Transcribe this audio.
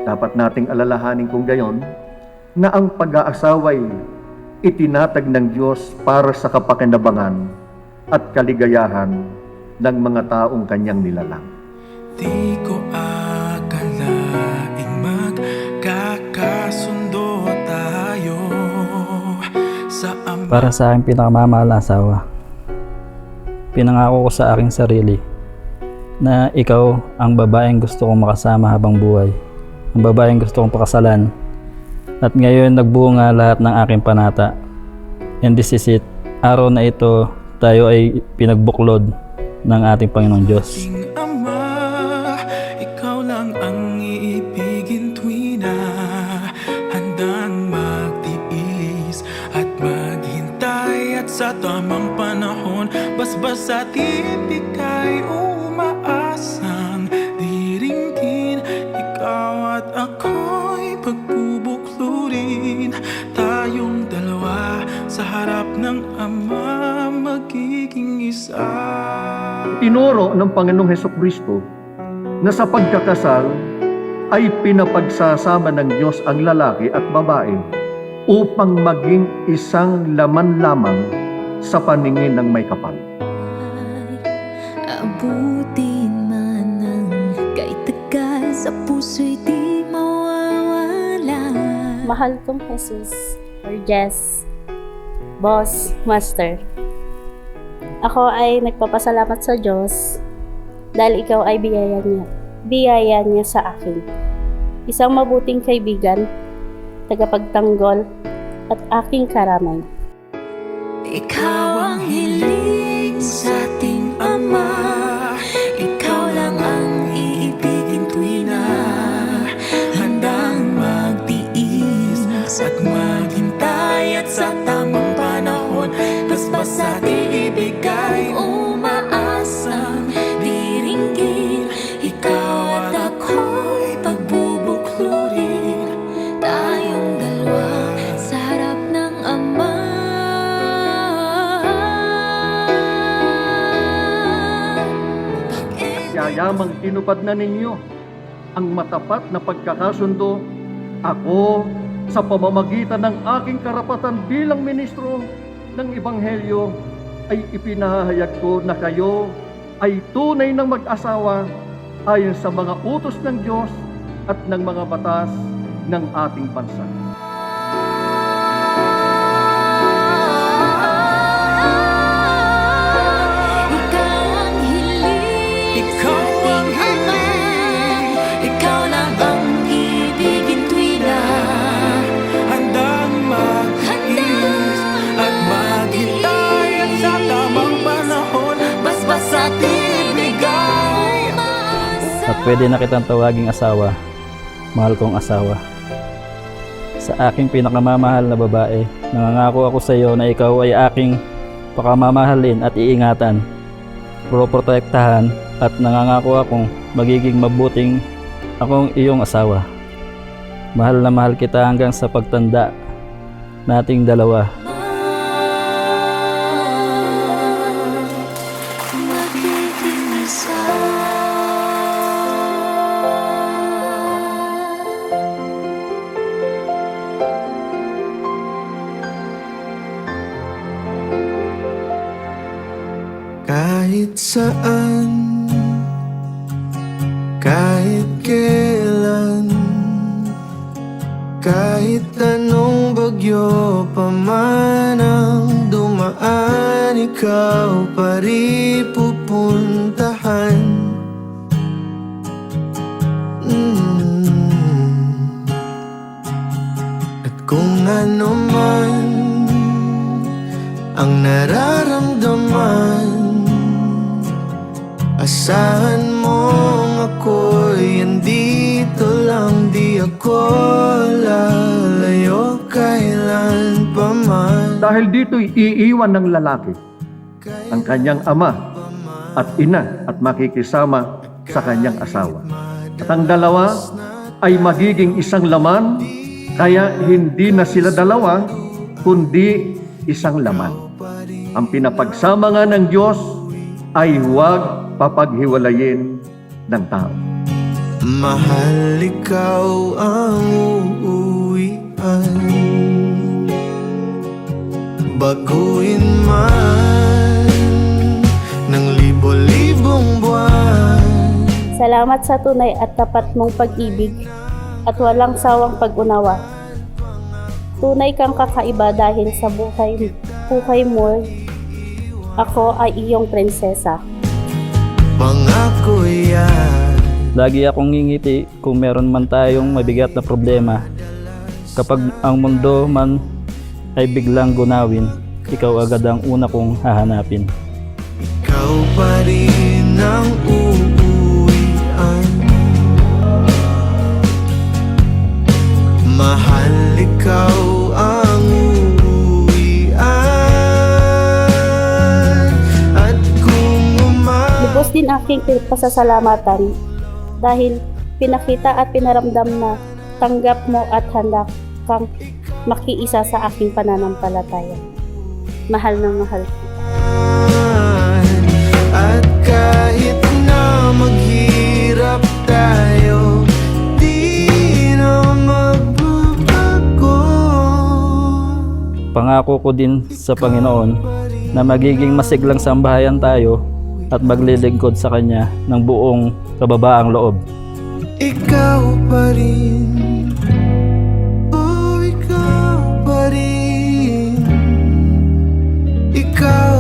Dapat nating alalahanin kung gayon na ang pag-aasaway itinatag ng Diyos para sa kapakinabangan at kaligayahan ng mga taong kanyang nilalang. Di ko akalaing magkakasundo tayo sa Para sa aking pinakamamahal na asawa, pinangako ko sa aking sarili na ikaw ang babaeng gusto kong makasama habang buhay, ang babaeng gusto kong pakasalan, at ngayon nagbunga lahat ng aking panata. And this is it. Araw na ito, tayo ay pinagbuklod ng ating Panginoong Diyos. aking Ama, ikaw lang ang iibigin tuwi na handang magtiis at maghintay, at sa tamang panahon basbas at ibig ay umaasang diringgin. Ikaw at ako'y pagbubuklurin, tayong dalawa sa harap ng Ama magiging isa. Tinuro ng Panginoong Hesukristo na sa pagkakasal ay pinapagsasama ng Diyos ang lalaki at babae upang maging isang laman lamang sa paningin ng may kapal. Abutin man ng kahit tagal, sa puso'y di mawawala. Mahal kong Jesus, or Jess, Boss, Master. Ako ay nagpapasalamat sa Diyos dahil ikaw ay biyaya niya sa akin. Isang mabuting kaibigan, tagapagtanggol, at aking karamay. Ikaw ang hiling sa ating Ama, ikaw lang ang iibigin tuwi na handang magtiis at maghintay, at sa tamang panahon basbas at ibig ay umaasang diringgin. Ikaw at ako'y pagbubuklurin, tayong dalawa sa harap ng Ama. Yayamang tinupad na ninyo ang matapat na pagkakasundo, ako sa pamamagitan ng aking karapatan bilang ministro ng Ebanghelyo ay ipinahayag ko na kayo ay tunay ng mag-asawa ayon sa mga utos ng Diyos at ng mga batas ng ating bansa. Ikaw ang hiling, Ikaw ang hiling, ikaw lang ang ibigin tuwi na handang magtiis at maghintay, at sa tamang panahon basbas at ibig ay At pwede na kitang tawaging asawa, mahal kong asawa. Sa aking pinakamamahal na babae, nangangako ako sa iyo na ikaw ay aking pakamamahalin at iingatan, proprotektahan, at nangangako akong magiging mabuting akong iyong asawa. Mahal na mahal kita hanggang sa pagtanda nating dalawa. magiging isa. Kahit saan, kahit kailan, kahit anong bagyo pa man ang dumaan, ikaw pa rin pupuntahan. At kung ano man ang nararamdaman, asahan mong ako'y andito lang, di ako lalayo kailan pa man. Dahil dito'y iiwan ng lalaki ang kanyang ama at ina at makikisama sa kanyang asawa. At ang dalawa ay magiging isang laman, kaya hindi na sila dalawa, kundi isang laman. Ang pinapagsama nga ng Diyos ay huwag papaghiwalayin ng tao. Mahal, ikaw ang uuwian. Baguhin man ng libo-libong buwan. Salamat sa tunay at tapat mong pag-ibig at walang sawang pag-unawa. Tunay kang kakaiba dahil sa buhay mo, ako ay iyong prinsesa. Pangako yan. Lagi akong ngingiti kung meron man tayong mabigat na problema. Kapag ang mundo man ay biglang gunawin, ikaw agad ang una kong hahanapin. Ikaw pa rin ang uuwian. Mahal, ikaw ang uuwian. At kung Lubos din aking pasasalamatan dahil pinakita at pinaramdam na tanggap mo at handa kang makiisa sa aking pananampalataya. Mahal na mahal kita. at kahit na maghirap tayo, di na magbabago. Pangako ko din sa Panginoon na magiging masiglang sambahayan tayo at maglilingkod sa Kanya ng buong kababaang loob. Ikaw pa rin, oh ikaw pa rin, ikaw